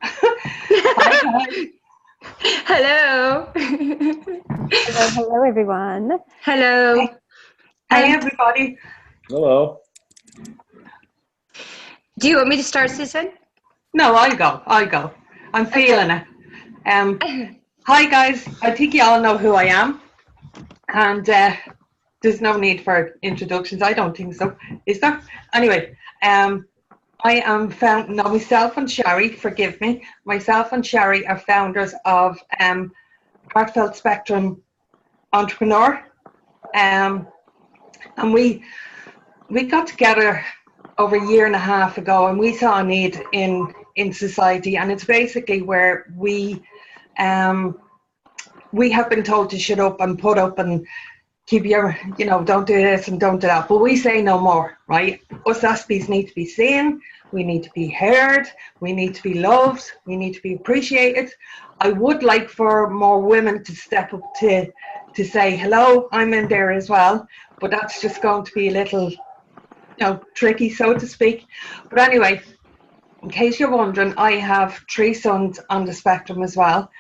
Hi, guys. Hello. Hello, everyone. Hello. Hi, everybody. Hello. Do you want me to start, Susan? No, I'll go. I'm feeling it. Hi, guys. I think you all know who I am. And there's no need for introductions. I don't think so. Is there? Anyway, I am myself and Sherry, forgive me. Myself and Sherry are founders of Heartfelt Spectrum Entrepreneur. And we got together over a year and a half ago, and we saw a need in society, and it's basically where we have been told to shut up and put up and keep your, don't do this and don't do that, but we say no more, right? Us Aspies need to be seen, we need to be heard, we need to be loved, we need to be appreciated. I would like for more women to step up to say, hello, I'm in there as well, but that's just going to be a little tricky, so to speak. But anyway, in case you're wondering, I have 3 sons on the spectrum as well.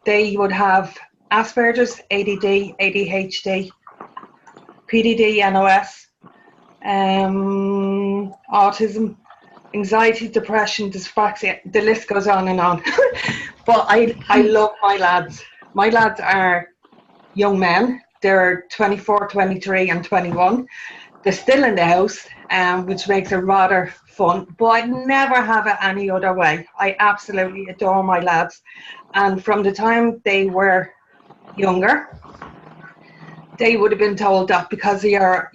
They would have Asperger's, ADD, ADHD, PDD, NOS, autism, anxiety, depression, dyspraxia. The list goes on and on. But I love my lads. My lads are young men. They're 24, 23 and 21. They're still in the house, which makes it rather fun, but I'd never have it any other way. I absolutely adore my lads. And from the time they were younger, they would have been told that because of your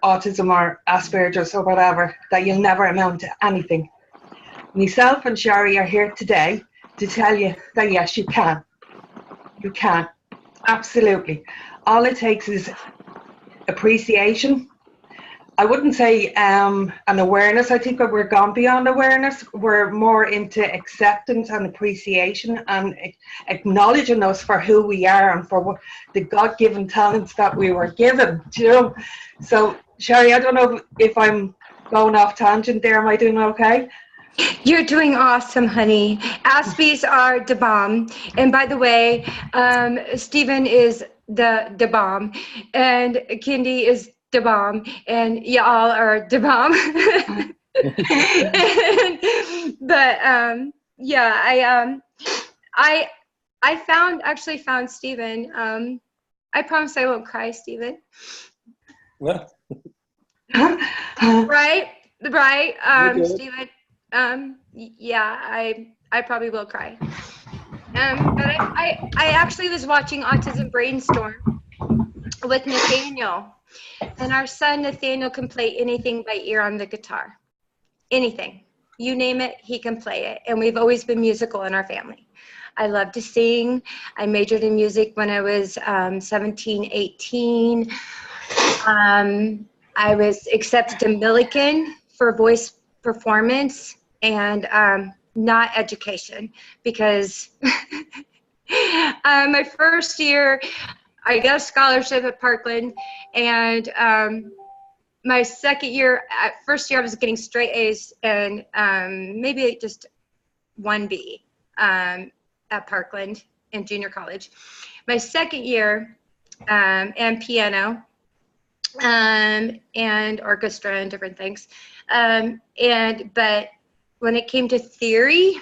autism or Asperger's or whatever, that you'll never amount to anything. Myself and Sherry are here today to tell you that yes, you can. You can. Absolutely. All it takes is appreciation. I wouldn't say an awareness. I think that we're gone beyond awareness. We're more into acceptance and appreciation and acknowledging us for who we are and for what the God-given talents that we were given. So, Sherry, I don't know if I'm going off tangent there. Am I doing okay? You're doing awesome, honey. Aspies are the bomb. And by the way, Stephen is the bomb. And Kindy is the bomb. And y'all are the bomb. I found Stephen. I promise I won't cry, Stephen. Yeah. Right, Okay. Stephen. Yeah, I probably will cry. But I actually was watching Autism Brainstorm with Nathaniel, and our son Nathaniel can play anything by ear on the guitar. Anything. You name it, he can play it. And we've always been musical in our family. I love to sing. I majored in music when I was 17, 18. I was accepted to Millikan for voice performance and not education, because my first year I got a scholarship at Parkland, and my second year, first year I was getting straight A's and maybe just 1B at Parkland in junior college. My second year, and piano and orchestra and different things. But when it came to theory,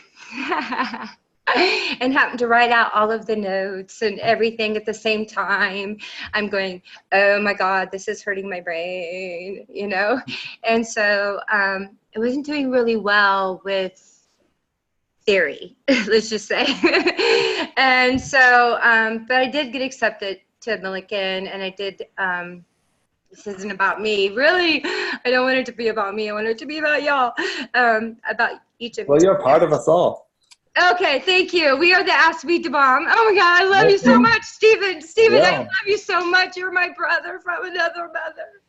and happened to write out all of the notes and everything at the same time, I'm going, oh my God, this is hurting my brain, And so I wasn't doing really well with theory, let's just say. And so, but I did get accepted to Millikan, and I did, this isn't about me. Really, I don't want it to be about me. I want it to be about y'all, about each of you. Well, you're part of us all. Okay, thank you. We are the Aspie to Bomb. Oh my God, I love you so much, Stephen. Stephen, Yeah. I love you so much. You're my brother from another mother.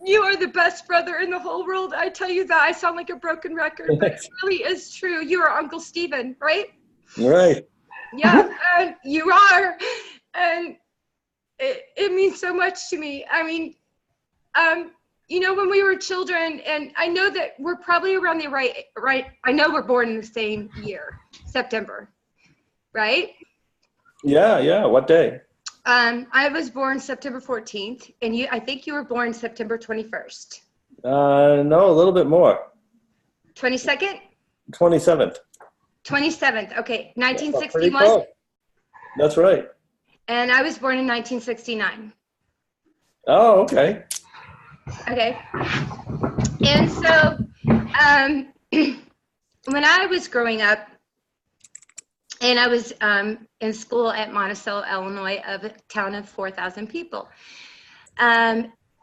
You are the best brother in the whole world. I tell you that. I sound like a broken record, but it really is true. You are Uncle Stephen, right? Right. Yeah, and you are. And it means so much to me. I mean, you know, when we were children, and I know that we're probably around the right, I know we're born in the same year, September, right? Yeah. What day? I was born September 14th, and I think you were born September 21st. No, a little bit more. 22nd? 27th. 27th, okay, Pretty 1961. close. That's right. And I was born in 1969. Oh, okay. Okay. And so when I was growing up, and I was in school at Monticello, Illinois, of a town of 4,000 people,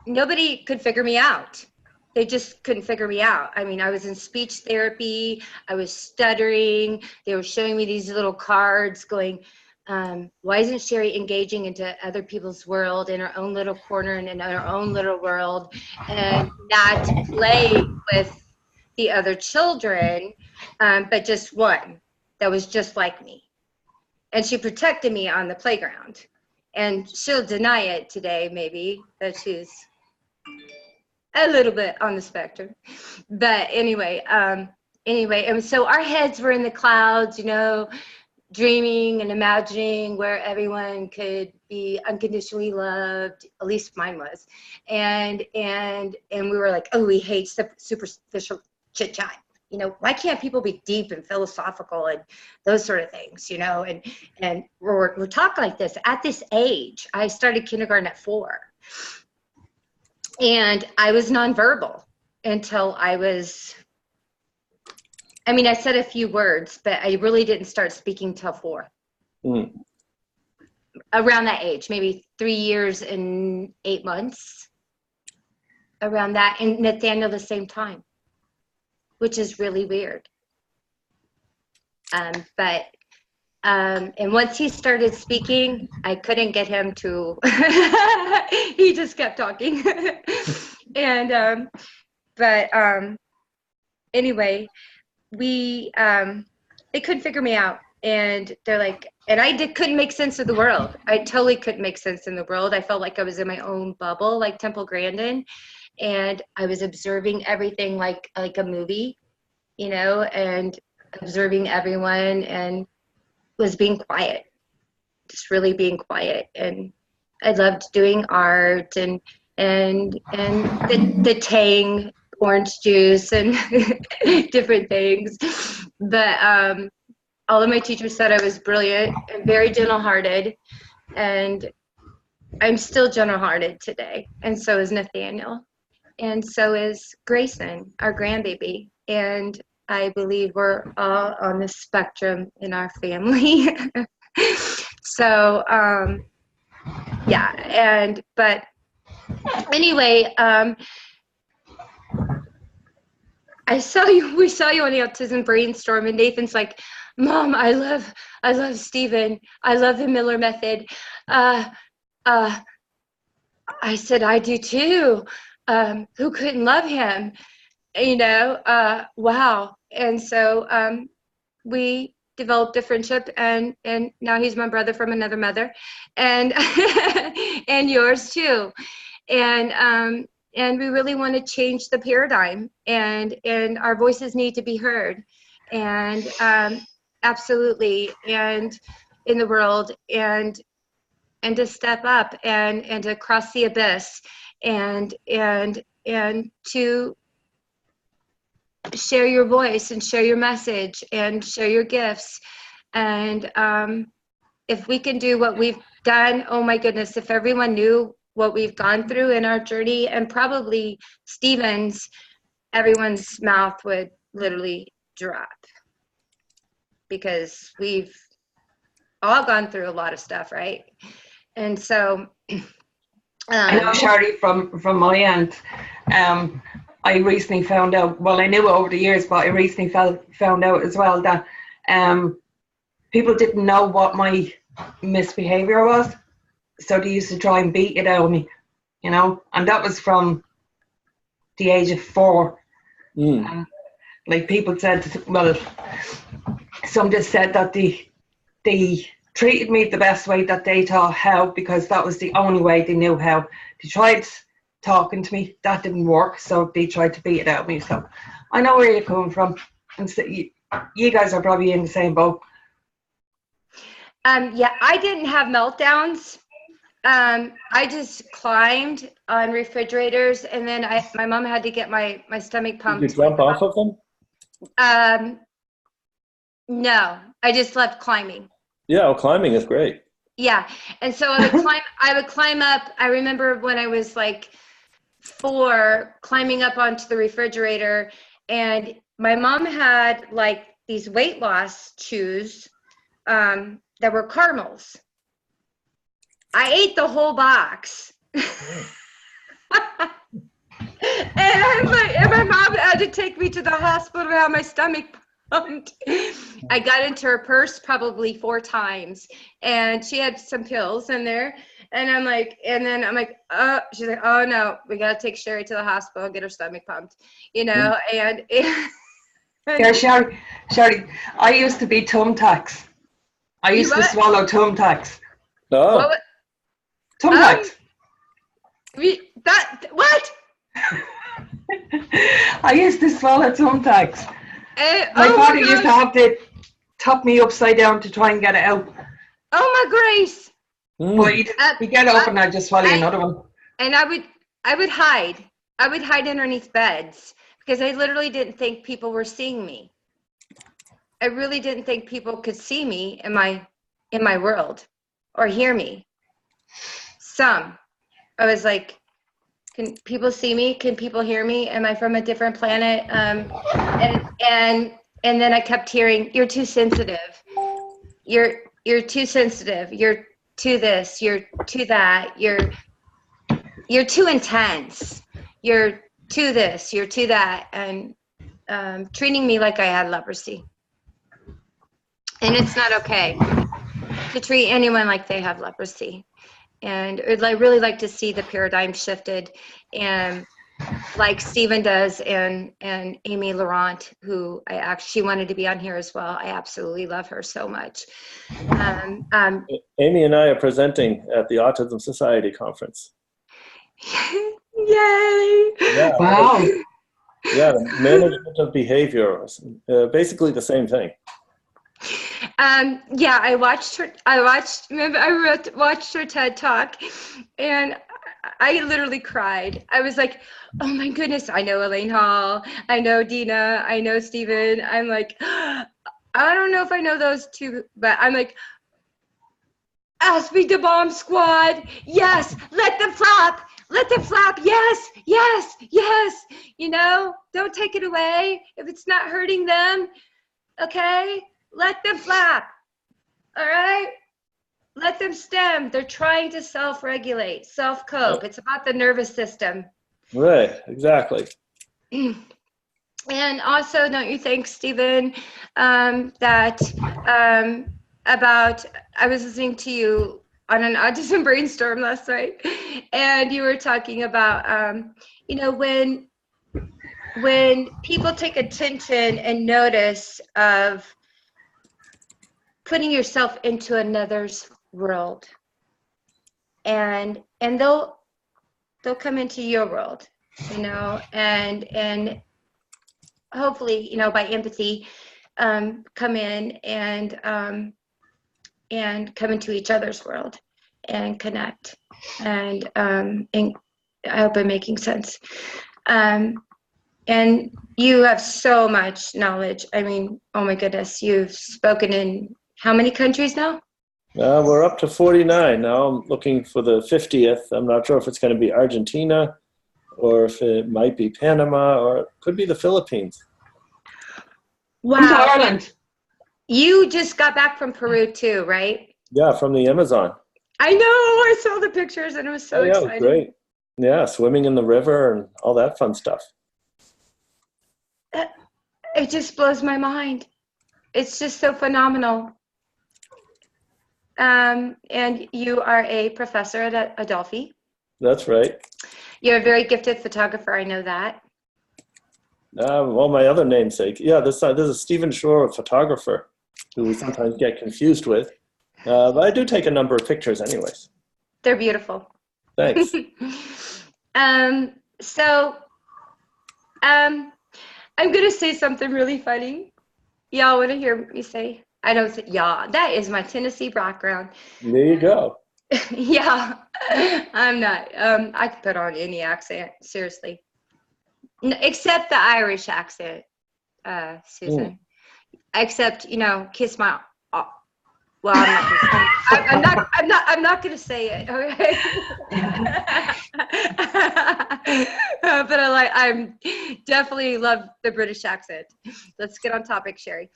nobody could figure me out. They just couldn't figure me out. I mean, I was in speech therapy. I was stuttering. They were showing me these little cards going, why isn't Sherry engaging into other people's world in her own little corner and in her own little world, and not play with the other children, but just one that was just like me. And she protected me on the playground. And she'll deny it today, maybe, that she's a little bit on the spectrum. But anyway, and so our heads were in the clouds, you know, dreaming and imagining where everyone could be unconditionally loved. At least mine was. And we were like, oh, we hate superficial chit chat. You know, why can't people be deep and philosophical and those sort of things, you know? And we're talking like this. At this age, I started kindergarten at 4. And I was nonverbal until I said a few words, but I really didn't start speaking till 4. Mm. Around that age, maybe 3 years and 8 months. Around that, and Nathaniel the same time, which is really weird. And once he started speaking, I couldn't get him to, he just kept talking. And, anyway, they couldn't figure me out. And they're like, and I couldn't make sense of the world. I totally couldn't make sense in the world. I felt like I was in my own bubble, like Temple Grandin. And I was observing everything like a movie, you know, and observing everyone, and was being quiet, just really being quiet. And I loved doing art and the Tang orange juice and different things. But all of my teachers said I was brilliant and very gentle-hearted, and I'm still gentle-hearted today. And so is Nathaniel, and so is Grayson, our grandbaby. And I believe we're all on the spectrum in our family. So, yeah, but anyway, we saw you on the Autism Brainstorm, and Nathan's like, Mom, I love Stephen. I love the Miller Method. I said, I do too. Who couldn't love him? You know, wow. And so we developed a friendship, and now he's my brother from another mother, and and yours too. And we really want to change the paradigm, and our voices need to be heard, and absolutely, and in the world, and to step up and to cross the abyss, and to share your voice and share your message and share your gifts. And if we can do what we've done, oh my goodness, if everyone knew what we've gone through in our journey, and probably Stephen's, everyone's mouth would literally drop, because we've all gone through a lot of stuff, right? And so I know, Shari, from my end, I recently found out, well, I knew it over the years, but I recently found out as well that people didn't know what my misbehavior was, so they used to try and beat it out of me, you know, and that was from the age of 4. Like, people said, well, some just said that they treated me the best way that they thought how, because that was the only way they knew how. They tried talking to me. That didn't work, so they tried to beat it out of me. So I know where you're coming from. And so you guys are probably in the same boat. Yeah, I didn't have meltdowns. I just climbed on refrigerators, and then my mom had to get my stomach Did pumped. you jump off of them? No, I just loved climbing. Yeah, well, climbing is great. Yeah, and so I would climb up. I remember when I was like 4, climbing up onto the refrigerator, and my mom had like these weight loss chews that were caramels. I ate the whole box. And my mom had to take me to the hospital to have my stomach pumped. I got into her purse probably 4 times, and she had some pills in there. And I'm like, oh, she's like, oh no, we got to take Sherry to the hospital, get her stomach pumped, you know. And Yeah, Sherry, I used to be thumbtacks. I used to swallow thumbtacks. Oh. What? Thumbtacks. What? I used to swallow thumbtacks. My oh father my used to gosh. have to top me upside down to try and get it out. Oh my grace. But you get up and I just swallow another one. And I would hide. I would hide underneath beds because I literally didn't think people were seeing me. I really didn't think people could see me in my world or hear me. I was like, can people see me? Can people hear me? Am I from a different planet? And then I kept hearing, you're too sensitive. You're too sensitive. You're to this. You're to that. You're too intense. You're to this. You're to that. And treating me like I had leprosy. And it's not okay to treat anyone like they have leprosy. And I'd really like to see the paradigm shifted, and like Stephen does, and Amy Laurent, who she wanted to be on here as well. I absolutely love her so much. Amy and I are presenting at the Autism Society conference. Yay! Yeah. Wow. Yeah, the management of behavior, basically the same thing. Yeah, I watched her TED Talk, and I literally cried. I was like, oh my goodness, I know Elaine Hall, I know Dina, I know Stephen. I'm like, I don't know if I know those two, but I'm like, Aspie the Bomb Squad, yes, let them flap, yes, yes, yes, you know, don't take it away if it's not hurting them, okay? Let them flap, all right? Let them stem. They're trying to self-regulate, self-cope. It's about the nervous system. Right, exactly. And also, don't you think, Stephen, that I was listening to you on an autism brainstorm last night, and you were talking about, you know, when people take attention and notice of putting yourself into another's world, and they'll come into your world, you know, and hopefully, you know, by empathy, come in and come into each other's world and connect, and I hope I'm making sense. And you have so much knowledge. I mean, oh my goodness, you've spoken in how many countries now? We're up to 49 now. I'm looking for the 50th. I'm not sure if it's going to be Argentina or if it might be Panama or it could be the Philippines. Wow. Come to Ireland. You just got back from Peru too, right? Yeah, from the Amazon. I know. I saw the pictures and it was so exciting. It was great. Yeah, swimming in the river and all that fun stuff. It just blows my mind. It's just so phenomenal. And you are a professor at Adelphi. That's right. You're a very gifted photographer. I know that. Well, my other namesake. Yeah, this is Stephen Shore, a photographer, who we sometimes get confused with. But I do take a number of pictures anyways. They're beautiful. Thanks. So, I'm gonna say something really funny. Y'all want to hear me say? I don't say y'all. That is my Tennessee background. There you go. Yeah, I'm not. I could put on any accent, seriously, except the Irish accent, Susan. Except, kiss my. Well, I'm not. I'm not going to say it. Okay. But I'm definitely love the British accent. Let's get on topic, Sherry.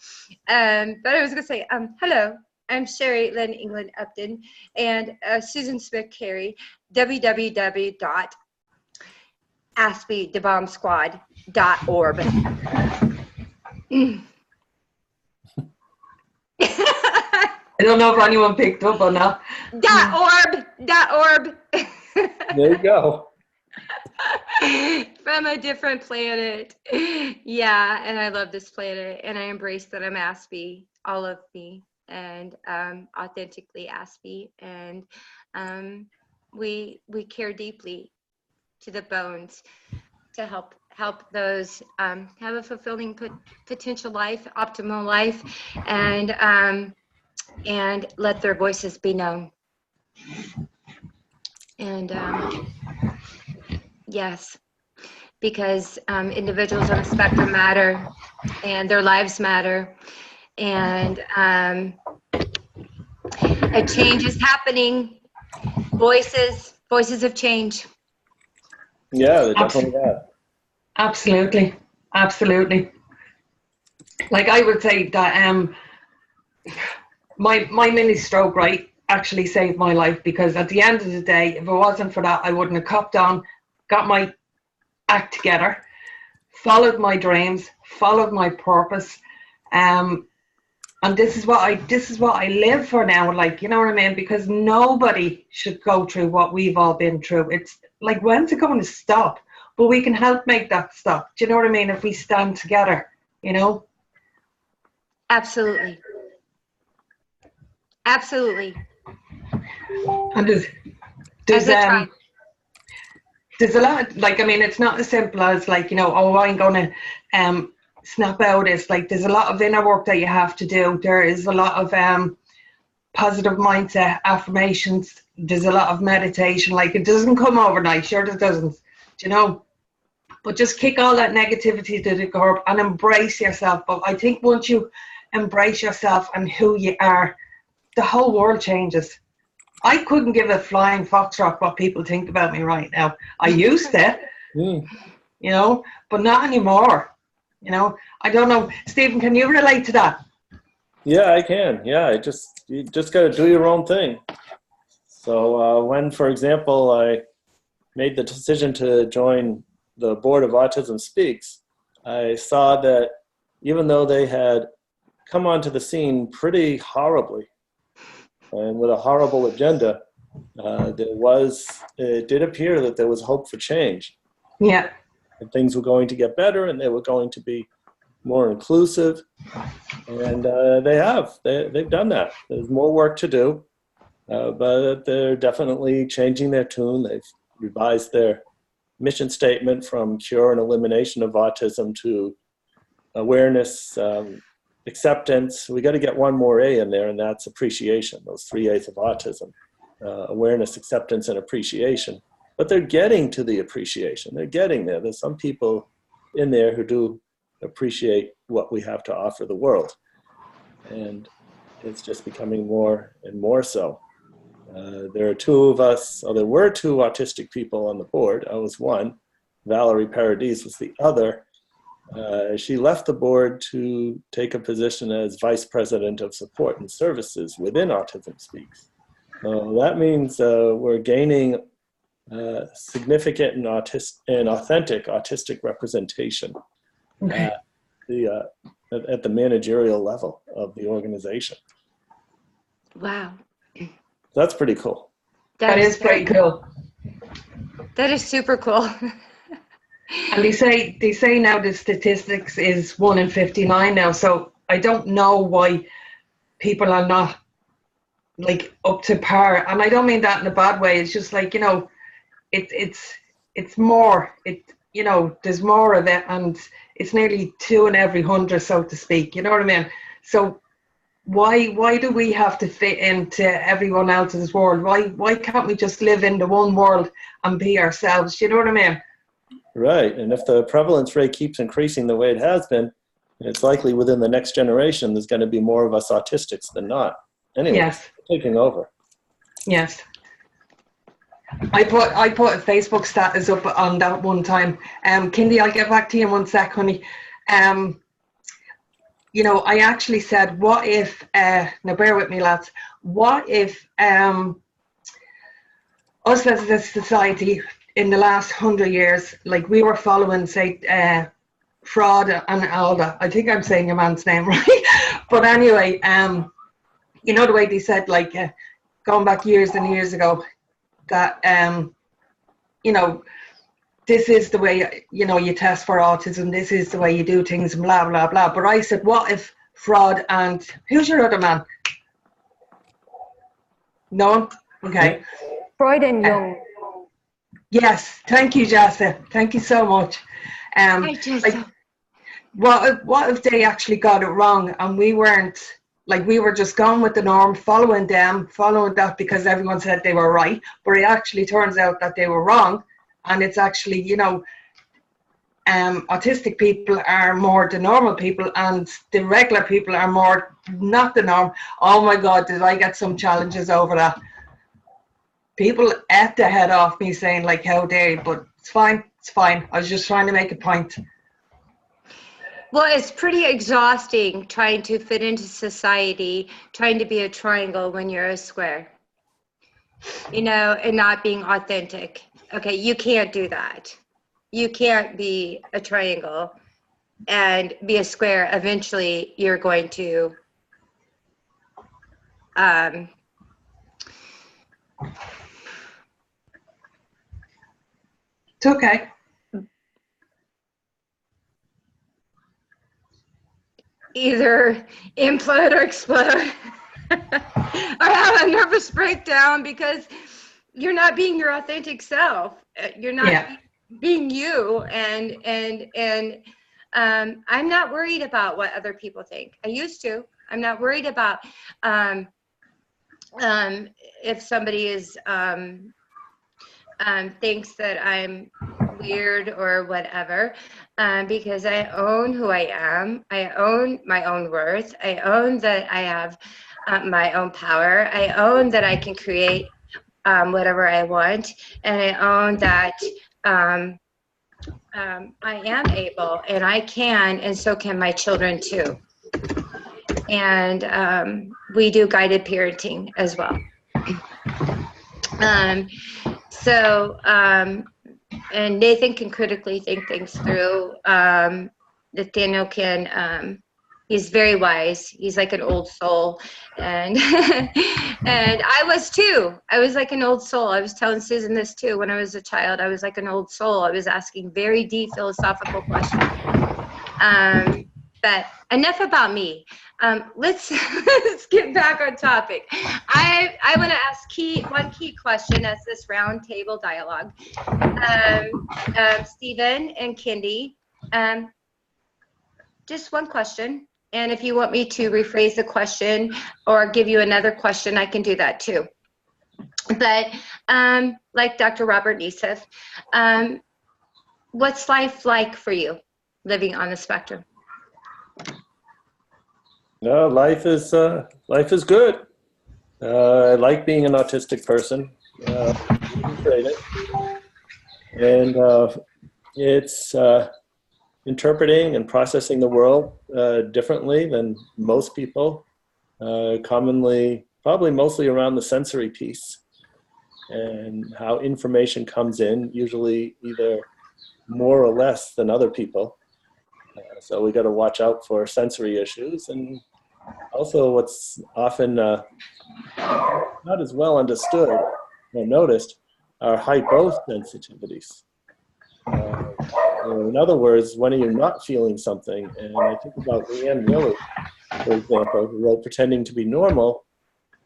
But I was going to say, hello. I'm Sherry Lynn England Upton and Susan Smith Carey, www.aspythebombsquad.org. I don't know if anyone picked up on that. .org. There you go. From a different planet. Yeah, and I love this planet, and I embrace that I'm Aspie, all of me, and authentically Aspie, and we care deeply to the bones to help those have a fulfilling potential life, optimal life, and let their voices be known. And yes, because individuals on the spectrum matter, and their lives matter, and a change is happening. Voices of change. Yeah, they definitely have. Absolutely. Like I would say that my mini stroke, right, actually saved my life, because at the end of the day, if it wasn't for that, I wouldn't have copped on, got my act together, followed my dreams, followed my purpose, and this is what I live for now. Like, you know what I mean? Because nobody should go through what we've all been through. It's like, when's it going to stop? But we can help make that stop. Do you know what I mean? If we stand together, you know. Absolutely. And there's a lot, like, I mean, it's not as simple as like, you know, oh, I'm going to snap out. It's like there's a lot of inner work that you have to do. There is a lot of positive mindset, affirmations. There's a lot of meditation. Like, it doesn't come overnight. Sure, it doesn't, you know. But just kick all that negativity to the curb and embrace yourself. But I think once you embrace yourself and who you are, the whole world changes. I couldn't give a flying foxtrot what people think about me right now. I used to, you know, but not anymore. You know, I don't know. Stephen, can you relate to that? Yeah, I can. Yeah, you just got to do your own thing. So when, for example, I made the decision to join the board of Autism Speaks, I saw that even though they had come onto the scene pretty horribly and with a horrible agenda, it did appear that there was hope for change. Yeah. And things were going to get better, and they were going to be more inclusive. And they've done that. There's more work to do, but they're definitely changing their tune. They've revised their mission statement from cure and elimination of autism to awareness, acceptance. We got to get one more A in there, and that's appreciation. Those 3 A's of autism: awareness, acceptance, and appreciation. But they're getting to the appreciation. They're getting there. There's some people in there who do appreciate what we have to offer the world, and it's just becoming more and more so. There were two autistic people on the board. I was one. Valerie Paradis was the other. She left the board to take a position as Vice President of Support and Services within Autism Speaks. That means we're gaining significant and authentic autistic representation at the managerial level of the organization. Wow. That's pretty cool. That is pretty cool. That is super cool. And they say now the statistics is 1 in 59 now. So I don't know why people are not like up to par. And I don't mean that in a bad way. It's just like, you know, it's it's more, there's more of it, and it's nearly 2 in every 100, so to speak. You know what I mean? So why do we have to fit into everyone else's world? Why can't we just live in the one world and be ourselves? You know what I mean? Right. And if the prevalence rate keeps increasing the way it has been, it's likely within the next generation there's going to be more of us autistics than not. Anyway, Yes. taking over. Yes. I put a Facebook status up on that one time. Kindy, I'll get back to you in 1 sec, honey. I actually said, what if, now bear with me, lads, what if us as a society in the last 100 years, like we were following, say, Fraud and Alda. I think I'm saying your man's name right. But anyway, the way they said, like, going back years and years ago, that, this is the way, you test for autism, this is the way you do things, and blah, blah, blah. But I said, what if Fraud and, who's your other man? No one? Okay. Freud and Jung. Yes, thank you, Jessa. Thank you so much. Hi, Jessa. What if they actually got it wrong and we weren't, like, we were just going with the norm, following that because everyone said they were right, but it actually turns out that they were wrong, and it's actually, autistic people are more the normal people and the regular people are more not the norm. Oh my God, did I get some challenges over that? People ate the head off me saying, like, how dare you, but it's fine. I was just trying to make a point. Well, it's pretty exhausting trying to fit into society, trying to be a triangle when you're a square, and not being authentic. Okay, you can't do that. You can't be a triangle and be a square. Eventually, you're going to It's okay. either implode or explode or have a nervous breakdown because you're not being your authentic self. You're not being you. And I'm not worried about what other people think. I used to. I'm not worried about if somebody is thinks that I'm weird or whatever, because I own who I am. I own my own worth. I own that I have my own power. I own that I can create whatever I want, and I own that I am able, and I can, and so can my children too. And we do guided parenting as well. And Nathan can critically think things through. Nathaniel can, he's very wise. He's like an old soul. And and I was too. I was like an old soul. I was telling Susan this too. When I was a child, I was like an old soul. I was asking very deep philosophical questions. But enough about me. Let's get back on topic. I want to ask one key question as this round table dialogue. Stephen and Kindy, just one question. And if you want me to rephrase the question or give you another question, I can do that too. But like Dr. Robert Neeseth, what's life like for you living on the spectrum? No, life is good. I like being an autistic person. And it's interpreting and processing the world differently than most people. Commonly, probably mostly around the sensory piece and how information comes in, usually either more or less than other people. So we got to watch out for sensory issues, and also what's often not as well understood or noticed are hyposensitivities. In other words, when are you not feeling something? And I think about Leanne Miller, for example, who wrote Pretending to be Normal,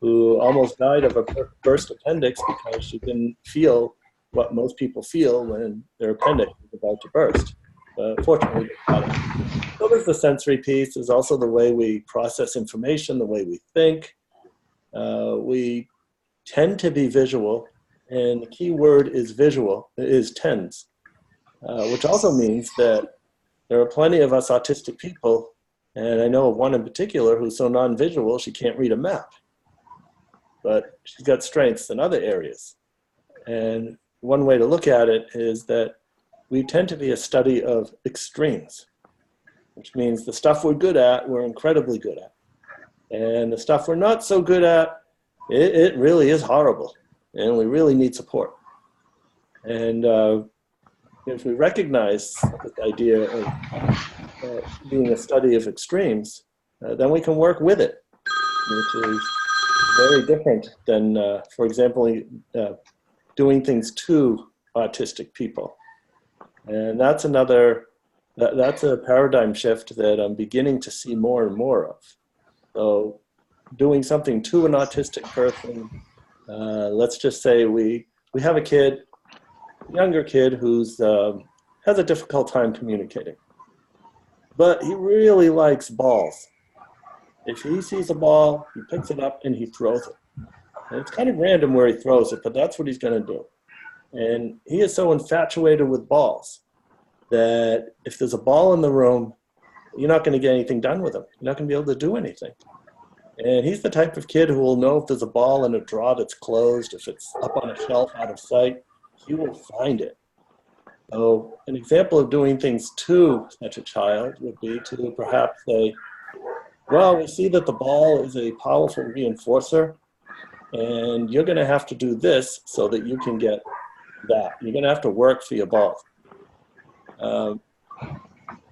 who almost died of a burst appendix because she didn't feel what most people feel when their appendix is about to burst. But fortunately, they got it. So there's the sensory piece. There's also the way we process information, the way we think. We tend to be visual, and the key word is visual, is tends, which also means that there are plenty of us autistic people, and I know of one in particular who's so non-visual she can't read a map, but she's got strengths in other areas. And one way to look at it is that we tend to be a study of extremes, which means the stuff we're good at, we're incredibly good at. And the stuff we're not so good at, it really is horrible, and we really need support. And if we recognize this idea of being a study of extremes, then we can work with it, which is very different than, for example, doing things to autistic people. And that's that's a paradigm shift that I'm beginning to see more and more of. So doing something to an autistic person, let's just say we have a kid, younger kid who's has a difficult time communicating, but he really likes balls. If he sees a ball, he picks it up and he throws it. And it's kind of random where he throws it, but that's what he's going to do. And he is so infatuated with balls that if there's a ball in the room, you're not going to get anything done with him. You're not going to be able to do anything. And he's the type of kid who will know if there's a ball in a drawer that's closed, if it's up on a shelf out of sight, he will find it. So an example of doing things to such a child would be to perhaps say, well, we see that the ball is a powerful reinforcer, and you're going to have to do this so that you can get that. You're going to have to work for your ball.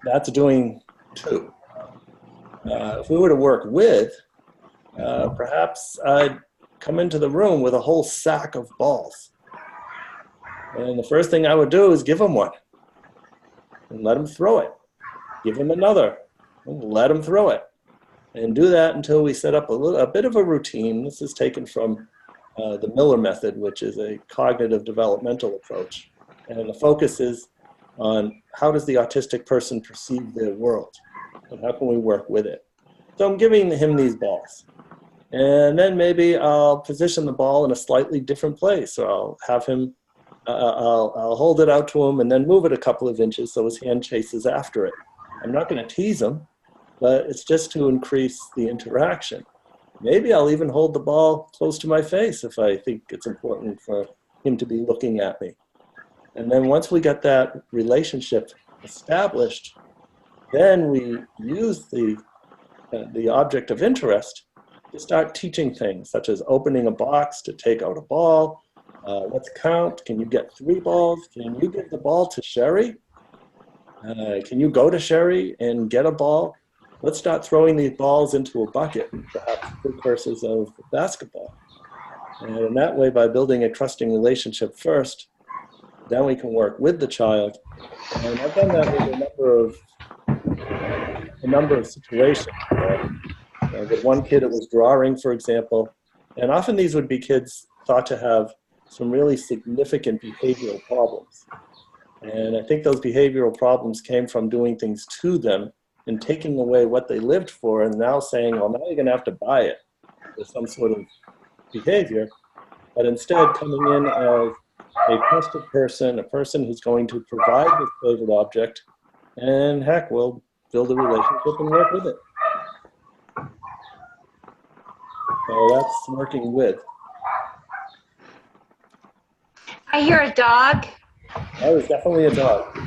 That's doing to. If we were to work with, perhaps I'd come into the room with a whole sack of balls. And the first thing I would do is give him one and let him throw it. Give him another and let him throw it. And do that until we set up a bit of a routine. This is taken from the Miller method, which is a cognitive developmental approach. And the focus is on how does the autistic person perceive their world and how can we work with it. So I'm giving him these balls. And then maybe I'll position the ball in a slightly different place, or I'll have him, I'll hold it out to him and then move it a couple of inches so his hand chases after it. I'm not going to tease him, but it's just to increase the interaction. Maybe I'll even hold the ball close to my face if I think it's important for him to be looking at me. And then once we get that relationship established, then we use the object of interest to start teaching things, such as opening a box to take out a ball. Let's count. Can you get 3 balls? Can you give the ball to Sherry? Can you go to Sherry and get a ball? Let's start throwing these balls into a bucket, perhaps precursors of basketball. And in that way, by building a trusting relationship first, then we can work with the child. And I've done that with a number of situations. With one kid, it was drawing, for example. And often these would be kids thought to have some really significant behavioral problems. And I think those behavioral problems came from doing things to them and taking away what they lived for and now saying, well, now you're going to have to buy it with some sort of behavior. But instead coming in as a trusted person, a person who's going to provide this favorite object, and heck, we'll build a relationship and work with it. So that's working with. I hear a dog. That was definitely a dog.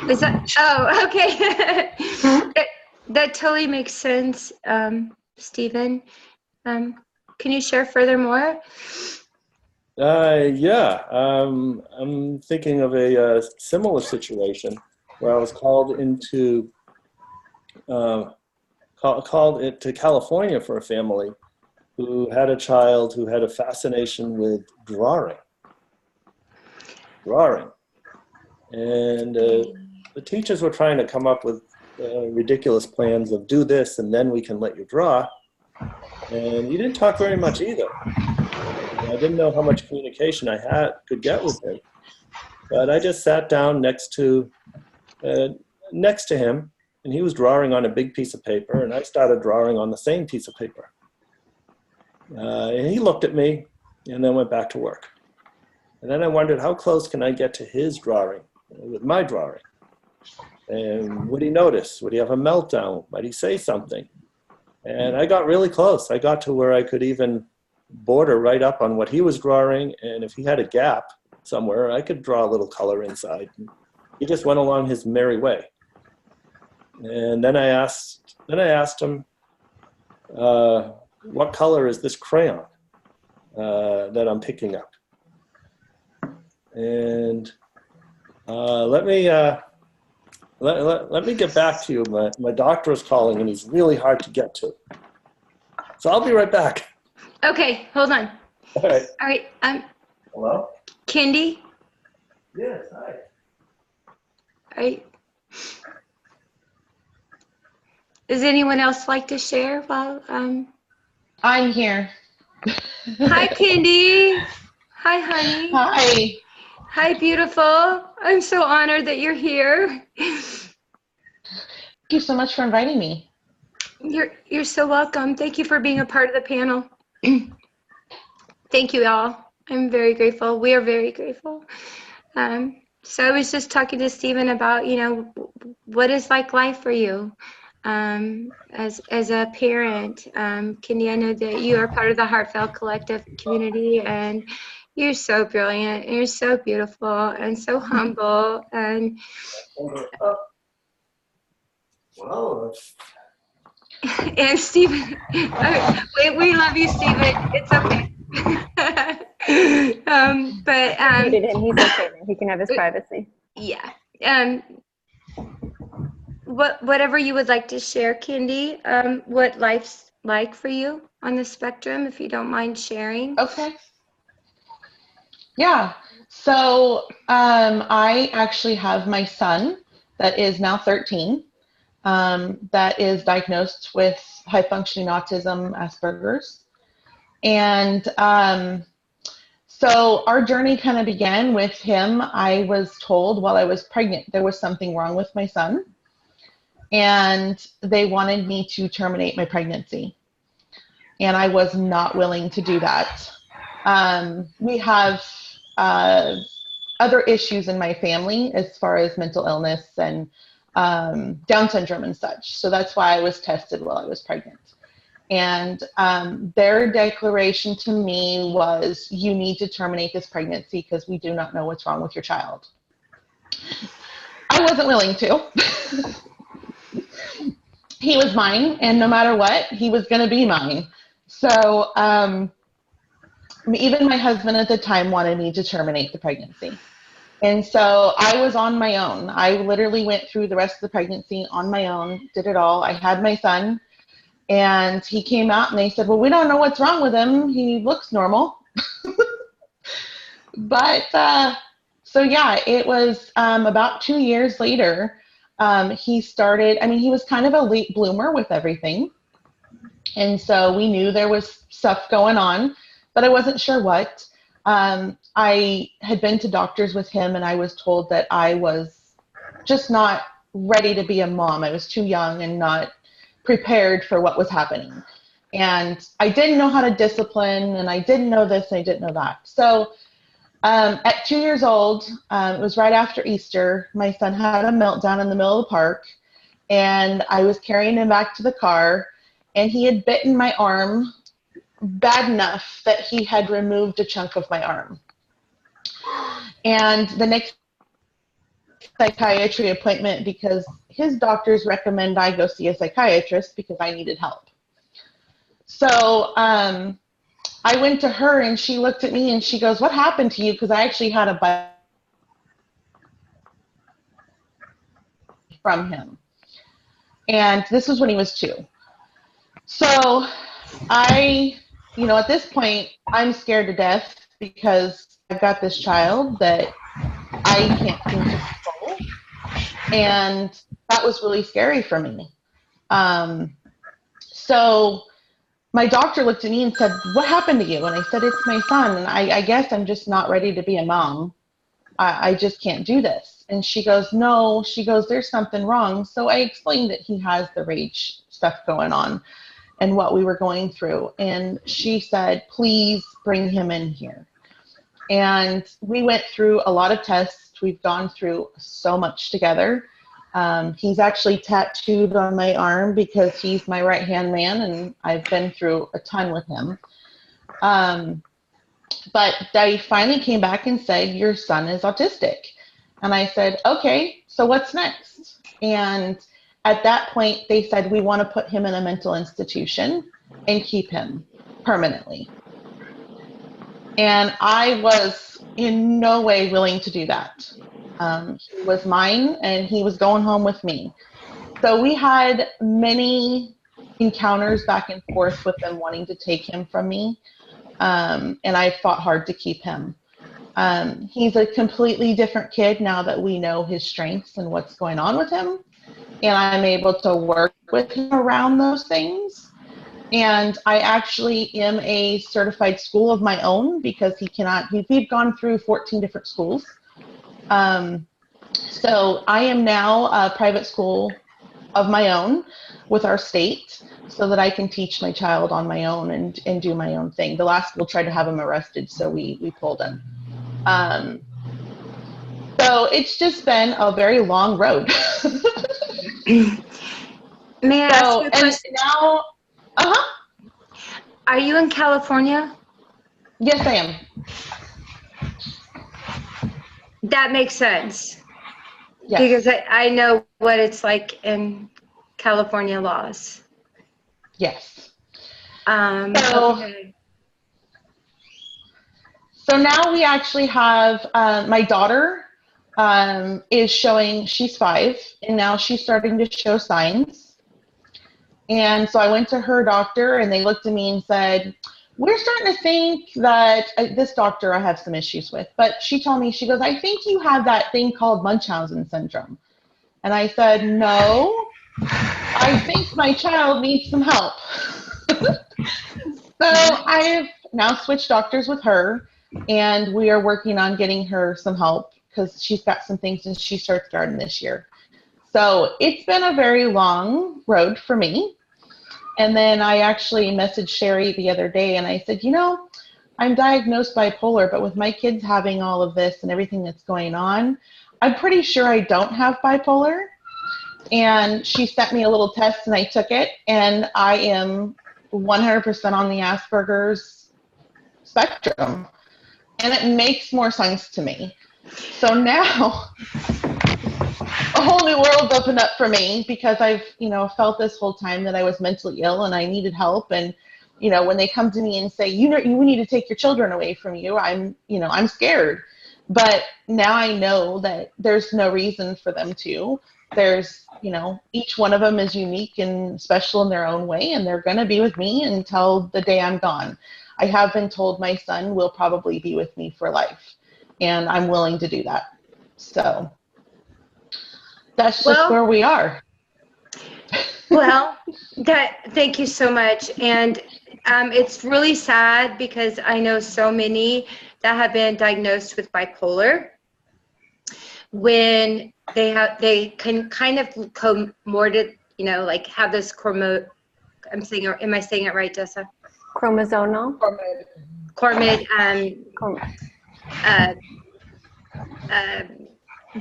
Is that? Oh, okay. that totally makes sense, Stephen. Can you share furthermore? Yeah. I'm thinking of a similar situation where I was called into called it to California for a family who had a child who had a fascination with drawing. And the teachers were trying to come up with ridiculous plans of do this and then we can let you draw. And you didn't talk very much either. I didn't know how much communication I could get with him. But I just sat down next to him, and he was drawing on a big piece of paper, and I started drawing on the same piece of paper. And he looked at me and then went back to work. And then I wondered, how close can I get to his drawing with my drawing? And would he notice? Would he have a meltdown? Might he say something? And I got really close. I got to where I could even border right up on what he was drawing. And if he had a gap somewhere, I could draw a little color inside. He just went along his merry way. And then I asked him, what color is this crayon that I'm picking up? And let me get back to you. My doctor is calling, and he's really hard to get to. So I'll be right back. Okay, hold on. All right. All right. Hello? Kendi? Yes, hi. All right. Does anyone else like to share while I'm here. Hi, Kendi. Hi, honey. Hi. Hi, beautiful. I'm so honored that you're here. Thank you so much for inviting me. You're so welcome. Thank you for being a part of the panel. Thank you all. I'm very grateful. We are very grateful. So I was just talking to Stephen about, what is like life for you as a parent. Kendi, I know that you are part of the Heartfelt Collective community, and you're so brilliant, and you're so beautiful, and so humble, and Well, and Stephen, we love you, Stephen. It's okay. Muted him. He's okay. He can have his privacy. Yeah. Whatever you would like to share, Kendi, what life's like for you on the spectrum, if you don't mind sharing. Okay. Yeah. So I actually have my son that is now 13 that is diagnosed with high functioning autism, Asperger's. And so our journey kind of began with him. I was told while I was pregnant there was something wrong with my son, and they wanted me to terminate my pregnancy. And I was not willing to do that. We have other issues in my family as far as mental illness and Down syndrome and such. So that's why I was tested while I was pregnant. And their declaration to me was, you need to terminate this pregnancy because we do not know what's wrong with your child. I wasn't willing to. He was mine, and no matter what, he was going to be mine. So even my husband at the time wanted me to terminate the pregnancy. And so I was on my own. I literally went through the rest of the pregnancy on my own, did it all. I had my son, and he came out, and they said, well, we don't know what's wrong with him. He looks normal. But so yeah, it was about 2 years later, he started, he was kind of a late bloomer with everything. And so we knew there was stuff going on, but I wasn't sure what. I had been to doctors with him, and I was told that I was just not ready to be a mom. I was too young and not prepared for what was happening. And I didn't know how to discipline, and I didn't know this, and I didn't know that. So at 2 years old, it was right after Easter, my son had a meltdown in the middle of the park, and I was carrying him back to the car, and he had bitten my arm bad enough that he had removed a chunk of my arm. And the next psychiatry appointment, because his doctors recommend I go see a psychiatrist because I needed help. So I went to her, and she looked at me and she goes, what happened to you? Because I actually had a bite from him. And this was when he was 2. So at this point, I'm scared to death because I've got this child that I can't seem to control. And that was really scary for me. So my doctor looked at me and said, "What happened to you?" And I said, "It's my son. And I guess I'm just not ready to be a mom. I just can't do this." And she goes, "No," she goes, "there's something wrong." So I explained that he has the rage stuff going on and what we were going through. And she said, "Please bring him in here." And we went through a lot of tests. We've gone through so much together. He's actually tattooed on my arm because he's my right-hand man, and I've been through a ton with him. But they finally came back and said, "Your son is autistic." And I said, "Okay, so what's next?" And at that point, they said, "We want to put him in a mental institution and keep him permanently." And I was in no way willing to do that. He was mine, and he was going home with me. So we had many encounters back and forth with them wanting to take him from me. And I fought hard to keep him. He's a completely different kid now that we know his strengths and what's going on with him. And I'm able to work with him around those things. And I actually am a certified school of my own because we've gone through 14 different schools. So I am now a private school of my own with our state so that I can teach my child on my own and do my own thing. The last school tried to have him arrested, so we pulled him. So it's just been a very long road. May I ask you a question? Now, Are you in California? yes, I am. That makes sense. Yes. Because I know what it's like in California laws. Yes. Okay. So now we actually have my daughter is showing, she's 5, and now she's starting to show signs. And so I went to her doctor, and they looked at me and said, "We're starting to think that," this doctor I have some issues with, but she told me, she goes, "I think you have that thing called Munchausen syndrome." And I said, "No, I think my child needs some help." So I've now switched doctors with her, and we are working on getting her some help because she's got some things and she starts garden this year. So it's been a very long road for me. And then I actually messaged Sherry the other day and I said, "I'm diagnosed bipolar, but with my kids having all of this and everything that's going on, I'm pretty sure I don't have bipolar." And she sent me a little test and I took it, and I am 100% on the Asperger's spectrum. And it makes more sense to me. So now a whole new world's opened up for me because I've, felt this whole time that I was mentally ill and I needed help. And, when they come to me and say, you need to take your children away from you, I'm scared. But now I know that there's no reason for them to. There's, each one of them is unique and special in their own way, and they're going to be with me until the day I'm gone. I have been told my son will probably be with me for life, and I'm willing to do that. So that's just where we are. Well, thank you so much. And it's really sad because I know so many that have been diagnosed with bipolar when they can kind of comorbid, like have this am I saying it right, Jessa? Chromosomal.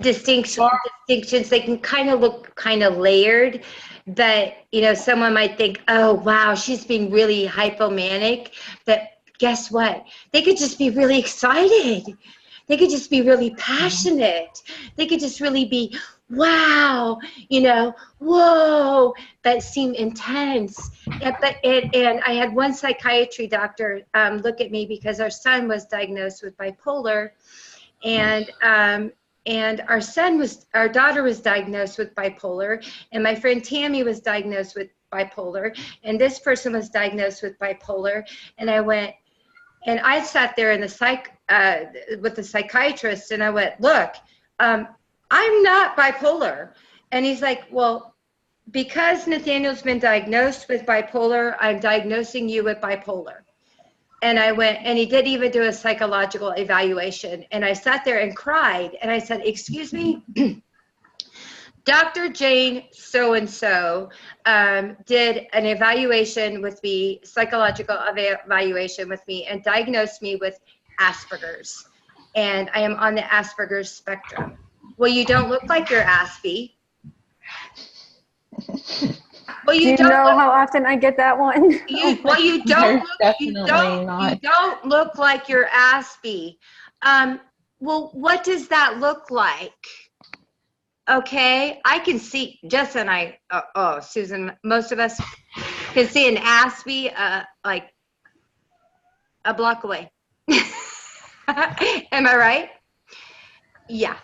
Distinctions. They can kind of look kind of layered, but someone might think, "Oh wow, she's being really hypomanic," but guess what? They could just be really excited. They could just be really passionate. They could just really be, wow, whoa, but seem intense. And I had one psychiatry doctor look at me because our son was diagnosed with bipolar, and our daughter was diagnosed with bipolar, and my friend Tammy was diagnosed with bipolar, and this person was diagnosed with bipolar, and I went, and I sat there in the with the psychiatrist, and I went, "Look, I'm not bipolar." And he's like, "Well, because Nathaniel's been diagnosed with bipolar, I'm diagnosing you with bipolar. And I went, and he didn't even do a psychological evaluation. And I sat there and cried. And I said, excuse me, Dr. Jane so-and-so did an evaluation with me, psychological evaluation with me, and diagnosed me with Asperger's. And I am on the Asperger's spectrum. Well, you don't look like you're Aspie. Well, Do you know how often I get that one? You don't look like you're Aspie. Well, what does that look like? Okay, I can see, Jess and I, Susan, most of us can see an Aspie like a block away. Am I right? Yeah.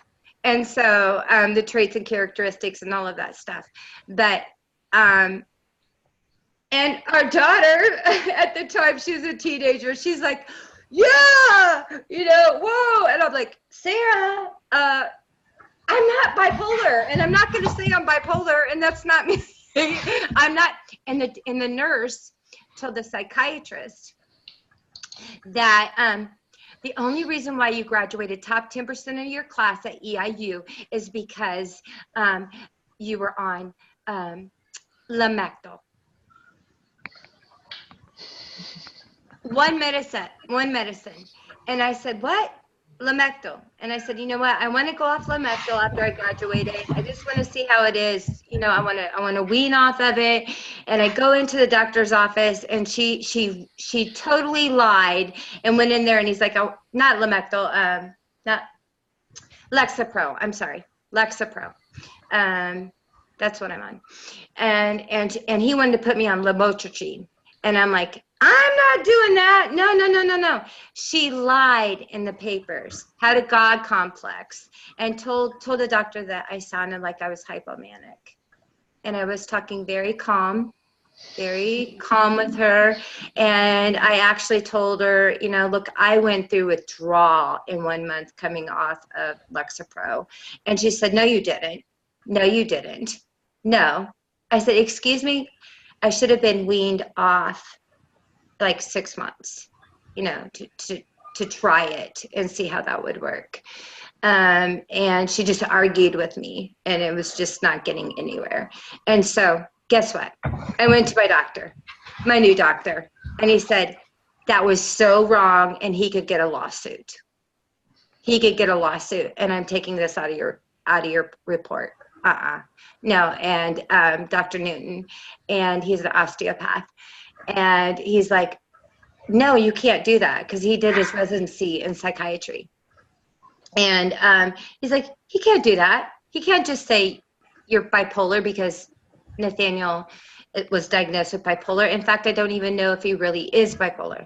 And so the traits and characteristics and all of that stuff. But and our daughter at the time, she was a teenager, she's like, yeah, whoa. And I'm like, Sarah, I'm not bipolar, and I'm not going to say I'm bipolar, and that's not me. I'm not. And the nurse told the psychiatrist that the only reason why you graduated top 10% of your class at EIU is because you were on Lamictal. One medicine. And I said, what? Lamictal. And I said, you know what? I want to go off Lamictal after I graduated. I just want to see how it is. I want to wean off of it. And I go into the doctor's office, and she totally lied and went in there, and he's like, oh, not Lamictal, not Lexapro. I'm sorry, Lexapro. That's what I'm on. And he wanted to put me on lamotrigine. And I'm like, I'm not doing that. No. She lied in the papers, had a God complex, and told the doctor that I sounded like I was hypomanic. And I was talking very calm with her. And I actually told her, look, I went through withdrawal in 1 month coming off of Lexapro. And she said, no, you didn't. No, you didn't. No. I said, excuse me? I should have been weaned off like 6 months, to try it and see how that would work. And she just argued with me, and it was just not getting anywhere. And so guess what? I went to my new doctor, and he said, that was so wrong, and he could get a lawsuit. And I'm taking this out of your report. No. And Dr. Newton, and he's an osteopath, and he's like, no, you can't do that, because he did his residency in psychiatry. And he's like, he can't do that. He can't just say you're bipolar, because Nathaniel was diagnosed with bipolar. In fact, I don't even know if he really is bipolar.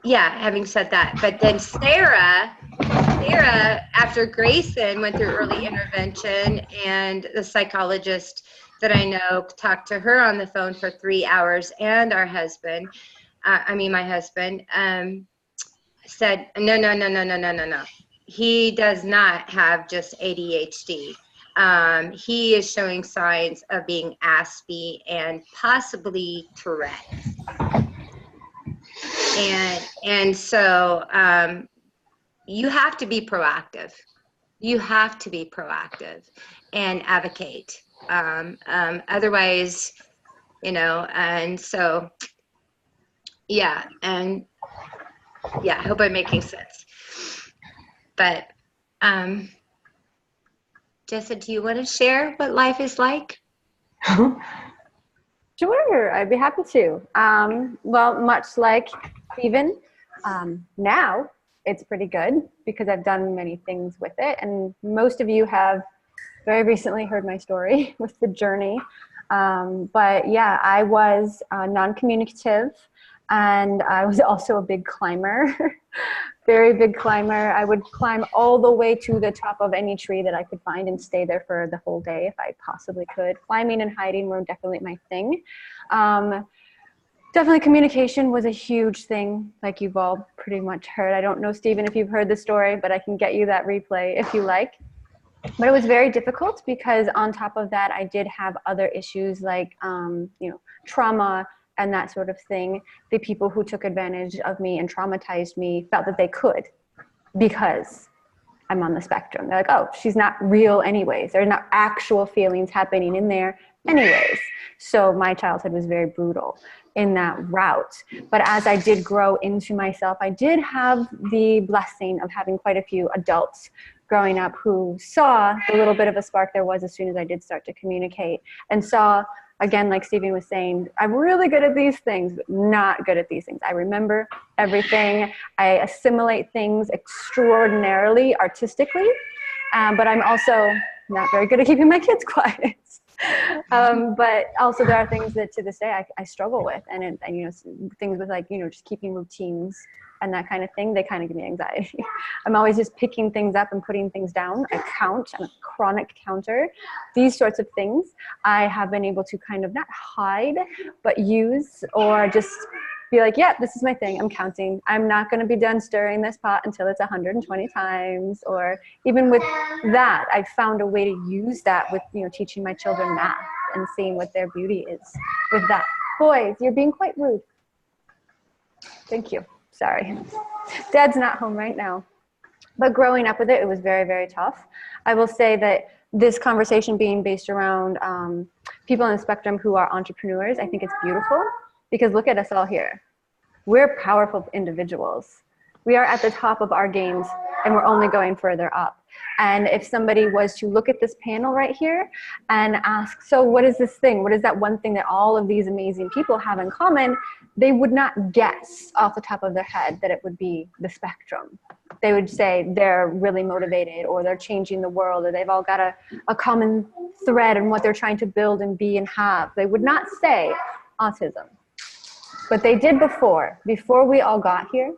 Yeah, having said that, but then Sarah, after Grayson went through early intervention, and the psychologist that I know talked to her on the phone for 3 hours, and my husband, said, no. He does not have just ADHD. He is showing signs of being Aspie and possibly Tourette's. And so you have to be proactive. And advocate. Otherwise, and so, I hope I'm making sense. But, Jessa, do you want to share what life is like? Sure, I'd be happy to. Well, much like Stephen, now it's pretty good because I've done many things with it, and most of you have very recently heard my story with the journey. But yeah, I was non-communicative, and I was also a big climber, very big climber. I would climb all the way to the top of any tree that I could find and stay there for the whole day if I possibly could. Climbing and hiding were definitely my thing. Definitely communication was a huge thing, like you've all pretty much heard. I don't know, Stephen, if you've heard the story, but I can get you that replay if you like. But it was very difficult because on top of that, I did have other issues like, trauma and that sort of thing. The people who took advantage of me and traumatized me felt that they could because I'm on the spectrum. They're like, oh, she's not real anyways. There's not actual feelings happening in there anyways. So my childhood was very brutal in that route. But as I did grow into myself, I did have the blessing of having quite a few adults growing up who saw the little bit of a spark there was as soon as I did start to communicate, and saw, again, like Stephen was saying, I'm really good at these things, but not good at these things. I remember everything. I assimilate things extraordinarily artistically, but I'm also not very good at keeping my kids quiet. But also there are things that to this day I struggle with, and things with like, just keeping routines and that kind of thing, they kind of give me anxiety. I'm always just picking things up and putting things down. I count, I'm a chronic counter. These sorts of things I have been able to kind of not hide, but use, or just be like, yeah, this is my thing, I'm counting. I'm not gonna be done stirring this pot until it's 120 times. Or even with that, I found a way to use that with, teaching my children math and seeing what their beauty is with that. Boys, you're being quite rude. Thank you. Sorry. Dad's not home right now. But growing up with it, it was very, very tough. I will say that this conversation being based around people on the spectrum who are entrepreneurs, I think it's beautiful, because look at us all here. We're powerful individuals. We are at the top of our games, and we're only going further up. And if somebody was to look at this panel right here and ask, so what is this thing? What is that one thing that all of these amazing people have in common? They would not guess off the top of their head that it would be the spectrum. They would say they're really motivated, or they're changing the world, or they've all got a common thread in what they're trying to build and be and have. They would not say autism. But they did before we all got here.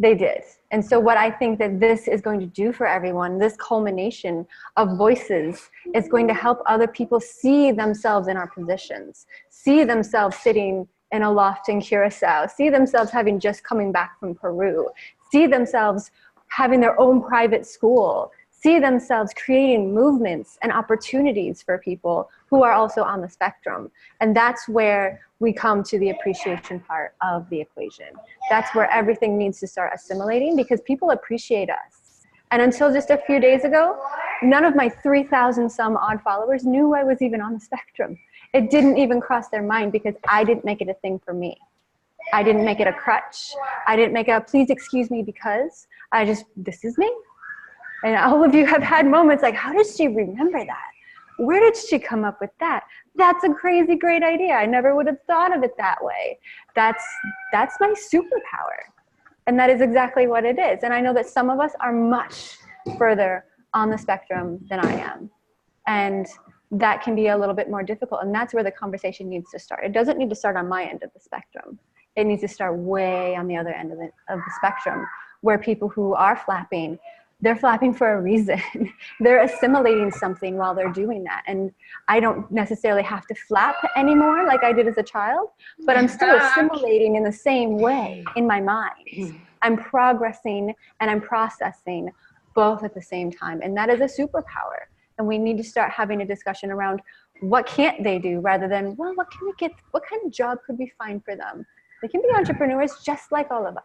They did. And so what I think that this is going to do for everyone, this culmination of voices, is going to help other people see themselves in our positions, see themselves sitting in a loft in Curacao, see themselves having just coming back from Peru, see themselves having their own private school, see themselves creating movements and opportunities for people who are also on the spectrum. And that's where we come to the appreciation part of the equation. That's where everything needs to start assimilating, because people appreciate us. And until just a few days ago, none of my 3,000 some odd followers knew I was even on the spectrum. It didn't even cross their mind, because I didn't make it a thing for me. I didn't make it a crutch. I didn't make it a please excuse me because. This is me. And all of you have had moments like, how does she remember that? Where did she come up with that? That's a crazy great idea. I never would have thought of it that way. That's my superpower. And that is exactly what it is. And I know that some of us are much further on the spectrum than I am. And that can be a little bit more difficult. And that's where the conversation needs to start. It doesn't need to start on my end of the spectrum. It needs to start way on the other end of the spectrum, where people who are flapping, they're flapping for a reason. They're assimilating something while they're doing that. And I don't necessarily have to flap anymore like I did as a child, but I'm still assimilating in the same way in my mind. I'm progressing and I'm processing both at the same time. And that is a superpower. And we need to start having a discussion around what can't they do, rather than, well, what kind of job could we find for them? They can be entrepreneurs just like all of us.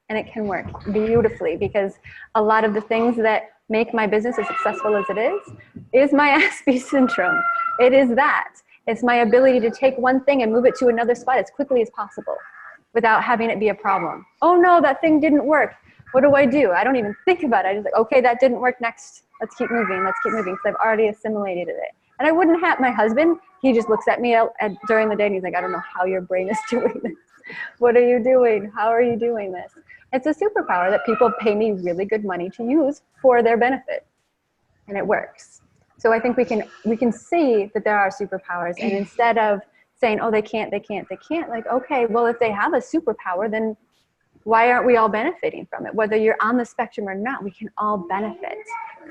And it can work beautifully, because a lot of the things that make my business as successful as it is my Aspie syndrome. It is that. It's my ability to take one thing and move it to another spot as quickly as possible without having it be a problem. Oh no, that thing didn't work. What do? I don't even think about it. I just like, okay, that didn't work, next. Let's keep moving, because I've already assimilated it. And I wouldn't have my husband, he just looks at me during the day and he's like, I don't know how your brain is doing this. What are you doing? How are you doing this? It's a superpower that people pay me really good money to use for their benefit, and it works. So I think we can see that there are superpowers, and instead of saying, oh, they can't, like, okay, well, if they have a superpower, then why aren't we all benefiting from it? Whether you're on the spectrum or not, we can all benefit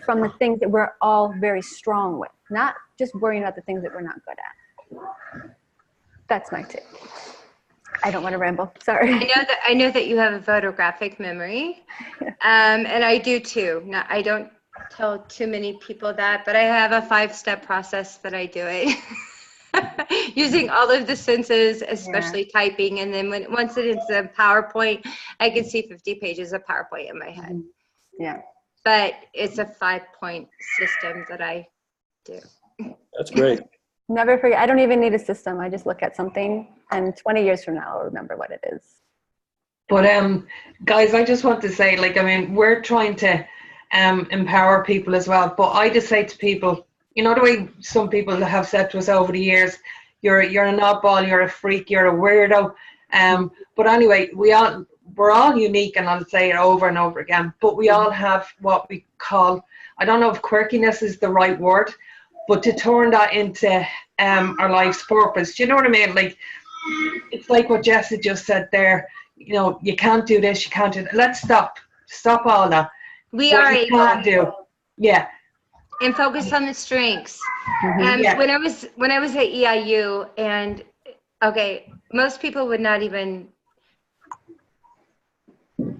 from the things that we're all very strong with, not just worrying about the things that we're not good at. That's my tip. I don't want to ramble. Sorry. I know that you have a photographic memory, and I do too. Now, I don't tell too many people that, but I have a 5-step process that I do it. Using all of the senses, especially typing, and then once it is a PowerPoint, I can see 50 pages of PowerPoint in my head. Yeah. But it's a 5-point system that I do. That's great. Never forget. I don't even need a system. I just look at something, and 20 years from now, I'll remember what it is. But guys, I just want to say, like, I mean, we're trying to empower people as well. But I just say to people, you know, the way some people have said to us over the years, you're an oddball, you're a freak, you're a weirdo. But anyway, we're all unique, and I'll say it over and over again. But we all have what we call, I don't know if quirkiness is the right word, but to turn that into our life's purpose. Do you know what I mean? Like, it's like what Jess had just said there. You know, you can't do this, you can't do that. Let's stop all that. We What are you able can't do. Yeah. and focus on the strengths. Yeah. When I was at EIU, and okay, most people would not even.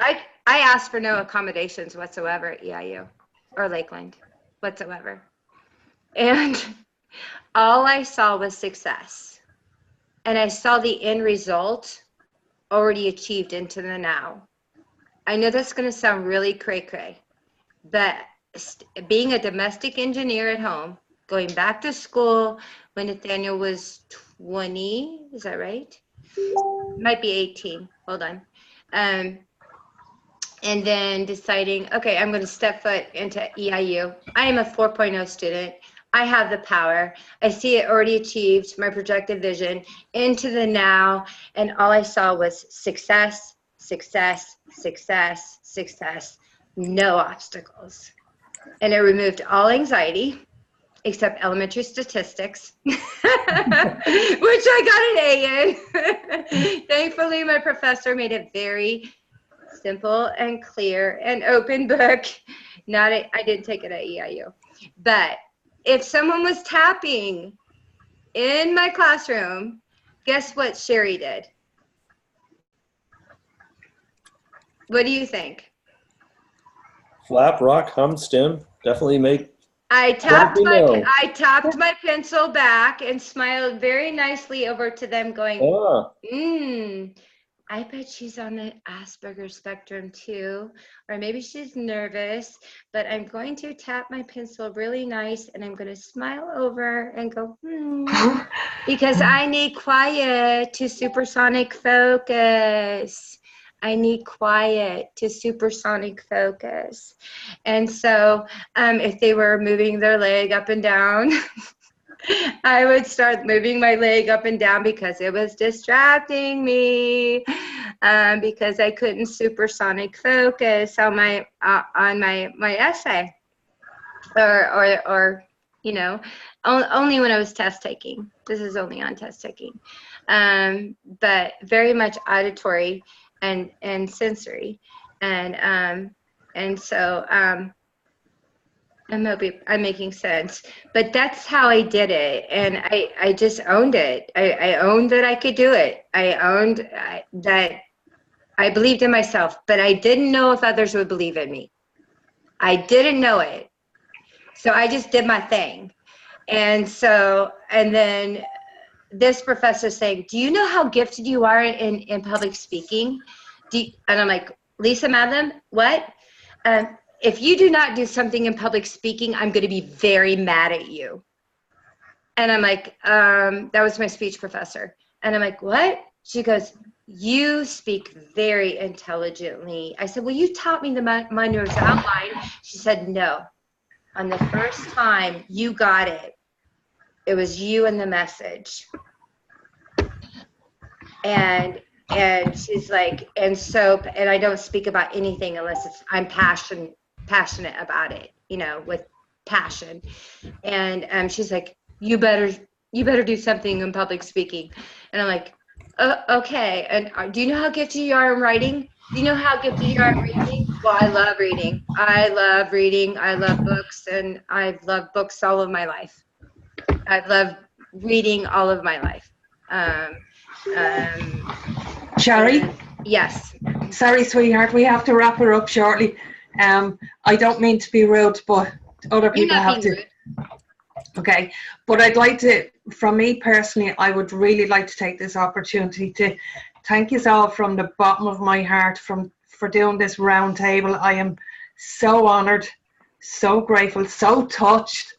I asked for no accommodations whatsoever at EIU or Lakeland whatsoever, and all I saw was success, and I saw the end result already achieved into the now. I know that's going to sound really cray-cray, but being a domestic engineer at home, going back to school when Nathaniel was 20, is that right? Might be 18, hold on. And then deciding, okay, I'm going to step foot into EIU. I am a 4.0 student. I have the power. I see it already achieved, my projected vision, into the now, and all I saw was success, success, success, success, no obstacles. And it removed all anxiety, except elementary statistics, which I got an A in. Thankfully, my professor made it very simple and clear and open book. I didn't take it at EIU. But if someone was tapping in my classroom, guess what Sherry did? What do you think? Flap, rock, hum, stim. Definitely make. I tapped know. my pencil back and smiled very nicely over to them, going, I bet she's on the Asperger's spectrum too, or maybe she's nervous, but I'm going to tap my pencil really nice, and I'm going to smile over and go, because I need quiet to supersonic focus. I need quiet to supersonic focus. And so if they were moving their leg up and down, I would start moving my leg up and down because it was distracting me, because I couldn't supersonic focus on my essay, or you know, only when I was test taking. This is only on test taking, but very much auditory and sensory, and so I'm making sense, but that's how I did it, and I just owned it. I owned that I could do it. I owned that I believed in myself, but I didn't know if others would believe in me. I didn't know it, so I just did my thing, and then this professor saying, "Do you know how gifted you are in public speaking?" And I'm like, "Lisa Madlam, what? If you do not do something in public speaking, I'm going to be very mad at you." And I'm like, that was my speech professor. And I'm like, what? She goes, "You speak very intelligently." I said, "Well, you taught me the Monroe's outline." She said, "No. On the first time you got it, it was you and the message." And she's like, and I don't speak about anything unless I'm passionate about it, you know, with passion. And she's like, you better do something in public speaking. And I'm like, okay. And do you know how gifted you are in writing? Do you know how gifted you are in reading? Well, I love reading. I love reading. I love books, and I've loved books all of my life. I've loved reading all of my life. Sherry? Yes. Sorry, sweetheart, we have to wrap her up shortly. I don't mean to be rude, but other You're people not have being to. rude. Okay, but I'd like to, from me personally, I would really like to take this opportunity to thank you all from the bottom of my heart for doing this round table. I am so honoured, so grateful, so touched.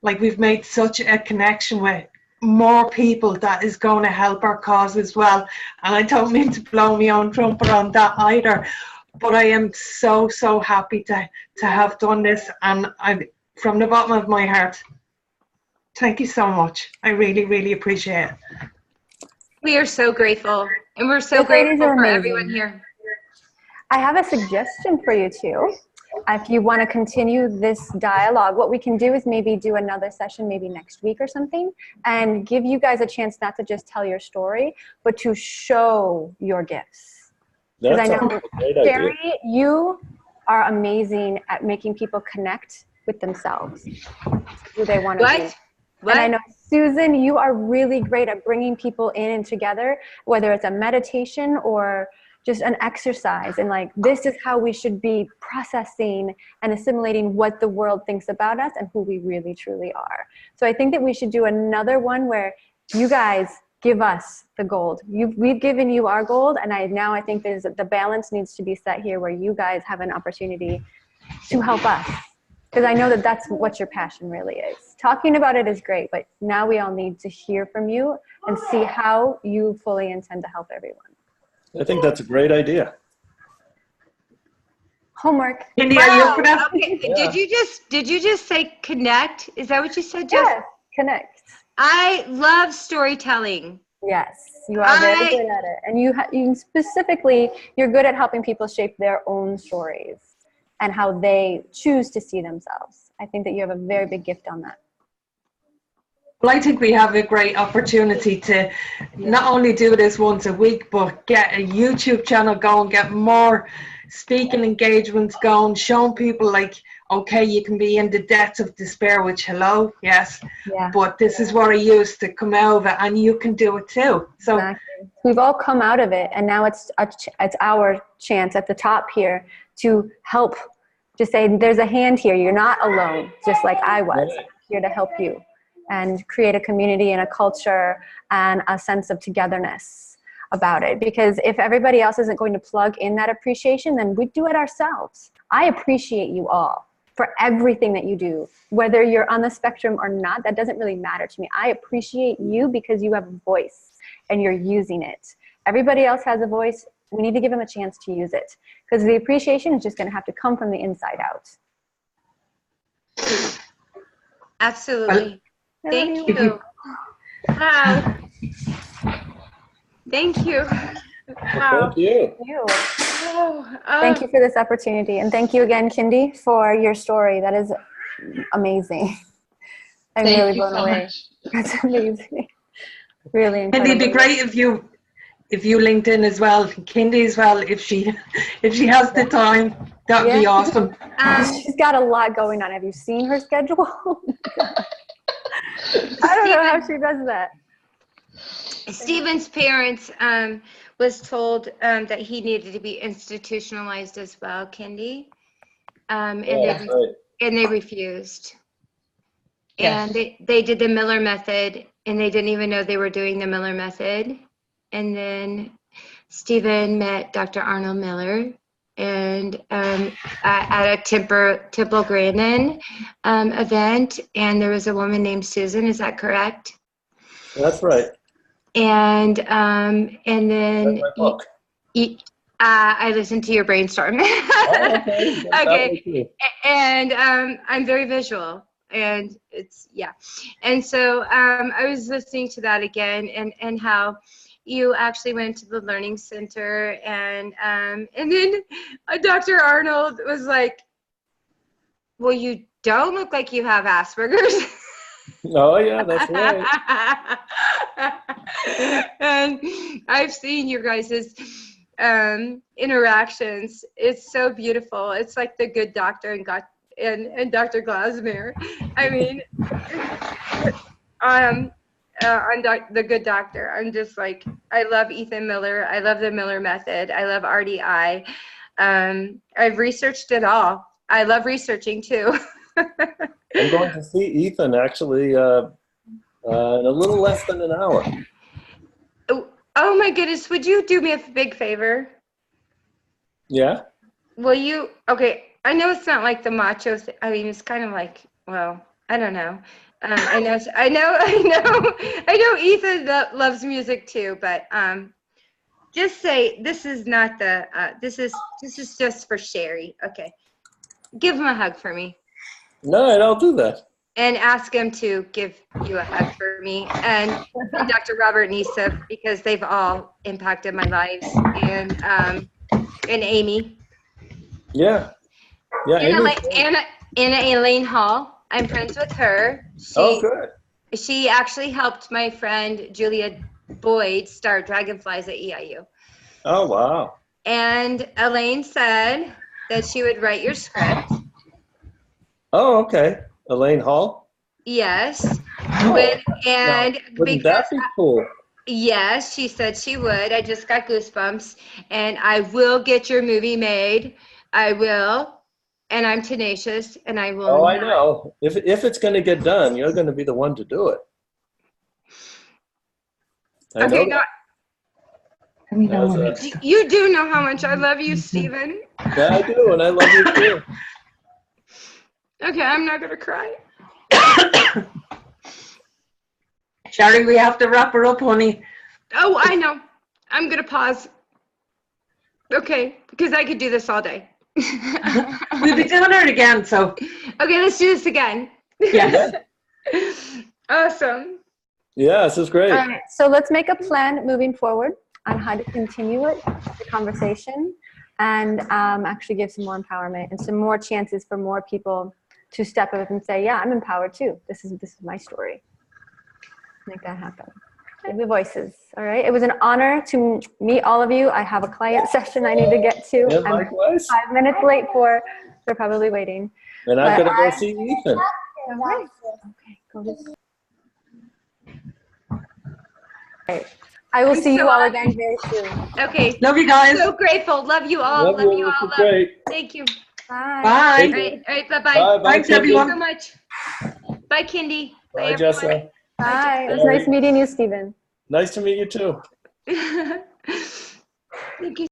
Like, we've made such a connection with more people that is going to help our cause as well. And I don't mean to blow my own trumpet on that either, but I am so, so happy to have done this. And I, from the bottom of my heart, thank you so much. I really, really appreciate it. We are so grateful, and we're so Those ladies grateful are for amazing. everyone here. I have a suggestion for you too. If you want to continue this dialogue, what we can do is maybe do another session, maybe next week or something, and give you guys a chance not to just tell your story, but to show your gifts. Because I know, Sherry, you are amazing at making people connect with themselves, who they want to be. And I know, Susan, you are really great at bringing people in and together, whether it's a meditation or just an exercise, and like, this is how we should be processing and assimilating what the world thinks about us and who we really truly are. So I think that we should do another one where you guys give us the gold. We've given you our gold, and now I think the balance needs to be set here where you guys have an opportunity to help us. Because I know that that's what your passion really is. Talking about it is great, but now we all need to hear from you and see how you fully intend to help everyone. I think that's a great idea. Homework. Cindy, are you up for that? Okay. Yeah. Did you just say connect? Is that what you said, Jess? Yeah, connect. I love storytelling. Yes, you are very good at it. And you specifically, you're good at helping people shape their own stories and how they choose to see themselves. I think that you have a very big gift on that. Well, I think we have a great opportunity to not only do this once a week, but get a YouTube channel going, get more speaking engagements going, showing people like, okay, you can be in the depths of despair, which, hello, yes, but this is what I used to come out of it, and you can do it too. So exactly. We've all come out of it, and now it's our chance at the top here to help, just say, there's a hand here, you're not alone, just like I was. I'm here to help you and create a community and a culture and a sense of togetherness about it. Because if everybody else isn't going to plug in that appreciation, then we do it ourselves. I appreciate you all for everything that you do. Whether you're on the spectrum or not, that doesn't really matter to me. I appreciate you because you have a voice and you're using it. Everybody else has a voice. We need to give them a chance to use it, because the appreciation is just going to have to come from the inside out. Absolutely. Thank you. Wow. Thank you. Wow. Thank you. Thank you for this opportunity. And thank you again, Kindy, for your story. That is amazing. I'm really blown away. That's amazing. Really incredible. And it'd be great if you linked in as well, Kindy as well, if she has the time. That would be awesome. She's got a lot going on. Have you seen her schedule? I don't know how she does that. Stephen's parents was told that he needed to be institutionalized as well, Kindy, and they refused. Yes. And they did the Miller method, and they didn't even know they were doing the Miller method. And then Stephen met Dr. Arnold Miller, and at a Temple Grandin event, and there was a woman named Susan. Is that correct? That's right. And then I listened to your brainstorm. Okay. And I'm very visual, and it's and so I was listening to that again, and how you actually went to the learning center, and then Dr. Arnold was like, well, you don't look like you have Asperger's. Oh yeah, that's right. And I've seen your guys' interactions. It's so beautiful. It's like the good doctor and Dr. Glasmer. I mean, on The Good Doctor. I'm just like, I love Ethan Miller. I love the Miller Method. I love RDI. I've researched it all. I love researching too. I'm going to see Ethan actually in a little less than an hour. Oh my goodness, would you do me a big favor? Yeah? Will you? Okay, I know it's not like the macho thing. I mean, it's kind of like, well, I don't know. I know Ethan loves music too, but just say this is not the, this is just for Sherry. Okay, give him a hug for me. No, I'll do that. And ask him to give you a hug for me and Dr. Robert Nisa, because they've all impacted my lives, and Amy. Yeah. Yeah. Anna Elaine Hall. I'm friends with her. Good. She actually helped my friend Julia Boyd start Dragonflies at EIU. Oh, wow. And Elaine said that she would write your script. Oh, okay. Elaine Hall? Yes. Wouldn't that be cool? Yes, she said she would. I just got goosebumps. And I will get your movie made. I will. And I'm tenacious, and I will. Oh, I know. If it's going to get done, you're going to be the one to do it. I know that. You do know how much I love you, Stephen. Yeah, I do, and I love you too. Okay, I'm not going to cry. Sherry, we have to wrap her up, honey. Oh, I know. I'm going to pause. Okay, because I could do this all day. We'll be doing it again, so. Okay, let's do this again. Yes. Awesome. Yeah, this is great. All right, so let's make a plan moving forward on how to continue the conversation, and actually give some more empowerment and some more chances for more people to step up and say, yeah, I'm empowered too. This is my story. Make that happen. Give the voices. All right. It was an honor to meet all of you. I have a client session I need to get to. Yeah, I'm likewise. 5 minutes late for. They're probably waiting. And I'm going to go see Ethan. Okay. Go to. All right. I will see you all again very soon. Okay. Love you guys. So grateful. Love you all. Love you all. Great. Thank you. Bye. Bye. All right. Bye-bye. Bye. Thanks, Thank you everyone. so much. Bye, Kindy. Bye, everyone. Jessa. Bye. It was nice meeting you, Stephen. Nice to meet you too. Thank you.